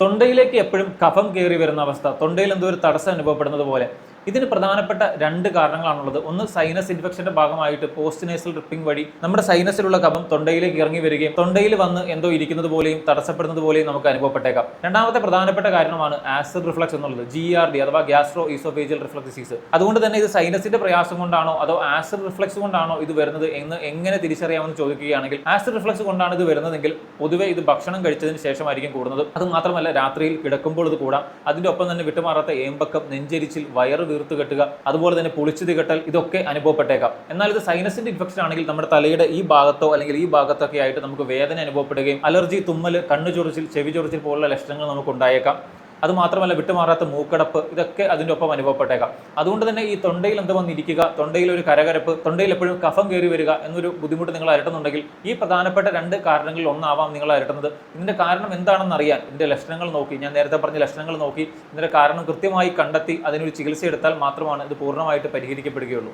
തൊണ്ടയിലേക്ക് എപ്പോഴും കഫം കയറി വരുന്ന അവസ്ഥ, തൊണ്ടയിൽ എന്തോ ഒരു തടസ്സം അനുഭവപ്പെടുന്നത് പോലെ. ഇതിന് പ്രധാനപ്പെട്ട രണ്ട് കാരണങ്ങളാണുള്ളത്. ഒന്ന്, സൈനസ് ഇൻഫെക്ഷന്റെ ഭാഗമായിട്ട് പോസ്റ്റ് നേസൽ ഡ്രിപ്പിംഗ് വഴി നമ്മുടെ സൈനസിലുള്ള കഫം തൊണ്ടയിലേക്ക് ഇറങ്ങി വരികയും തൊണ്ടയിൽ വന്ന് എന്തോ ഇരിക്കുന്നത് പോലെയും തടസ്സപ്പെടുന്നത് പോലെയും നമുക്ക് അനുഭവപ്പെട്ടേക്കാം. രണ്ടാമത്തെ പ്രധാനപ്പെട്ട കാരണമാണ് ആസിഡ് റിഫ്ലക്സ് എന്നുള്ളത്, GERD അഥവാ ഗ്യാസ്ട്രോ ഈസോഫേജിയൽ റിഫ്ലക്സ് ഡിസീസ്. അതുകൊണ്ട് തന്നെ ഇത് സൈനസിന്റെ പ്രയാസം കൊണ്ടാണോ അതോ ആസിഡ് റിഫ്ലക്സ് കൊണ്ടാണോ ഇത് വരുന്നത് എന്ന് എങ്ങനെ തിരിച്ചറിയാമെന്ന് ചോദിക്കുകയാണെങ്കിൽ, ആസിഡ് റിഫ്ലക്സ് കൊണ്ടാണ് ഇത് വരുന്നതെങ്കിൽ പൊതുവെ ഇത് ഭക്ഷണം കഴിച്ചതിന് ശേഷമായിരിക്കും കൂടുന്നത്. അത് മാത്രമല്ല, രാത്രിയിൽ കിടക്കുമ്പോൾ ഇത് കൂടാം. അതിന്റെ ഒപ്പം തന്നെ വിട്ടുമാറാത്ത ഏമ്പക്കം, നെഞ്ചരിച്ചിൽ, വയറ് വീർത്ത് കെട്ടുക, അതുപോലെ തന്നെ പൊളിച്ചു തികട്ടൽ, ഇതൊക്കെ അനുഭവപ്പെട്ടേക്കാം. എന്നാൽ ഇത് സൈനസിന്റെ ഇൻഫെക്ഷൻ ആണെങ്കിൽ നമ്മുടെ തലയുടെ ഈ ഭാഗത്തോ അല്ലെങ്കിൽ ഈ ഭാഗത്തൊക്കെ ആയിട്ട് നമുക്ക് വേദന അനുഭവപ്പെടുകയും അലർജി, തുമ്മൽ, കണ്ണു ചൊറിച്ചിൽ, ചെവി ചൊറിച്ചിൽ പോലുള്ള ലക്ഷണങ്ങൾ നമുക്ക് ഉണ്ടായേക്കാം. അതുമാത്രമല്ല, വിട്ടുമാറാത്ത മൂക്കടപ്പ്, ഇതൊക്കെ അതിൻ്റെ ഒപ്പം അനുഭവപ്പെട്ടേക്കാം. അതുകൊണ്ട് തന്നെ ഈ തൊണ്ടയിൽ എന്ത് വന്നിരിക്കുക, തൊണ്ടയിൽ ഒരു കരകരപ്പ്, തൊണ്ടയിൽ എപ്പോഴും കഫം കയറി വരിക എന്നൊരു ബുദ്ധിമുട്ട് നിങ്ങൾ അലട്ടുന്നുണ്ടെങ്കിൽ ഈ പ്രധാനപ്പെട്ട രണ്ട് കാരണങ്ങളിൽ ഒന്നാവാം നിങ്ങൾ അലട്ടുന്നത്. ഇതിന്റെ കാരണം എന്താണെന്ന് അറിയാൻ ഇതിന്റെ ലക്ഷണങ്ങൾ നോക്കി, ഞാൻ നേരത്തെ പറഞ്ഞ ലക്ഷണങ്ങൾ നോക്കി ഇതിന്റെ കാരണം കൃത്യമായി കണ്ടെത്തി അതിനൊരു ചികിത്സ എടുത്താൽ മാത്രമാണ് ഇത് പൂർണ്ണമായിട്ട് പരിഹരിക്കപ്പെടുകയുള്ളൂ.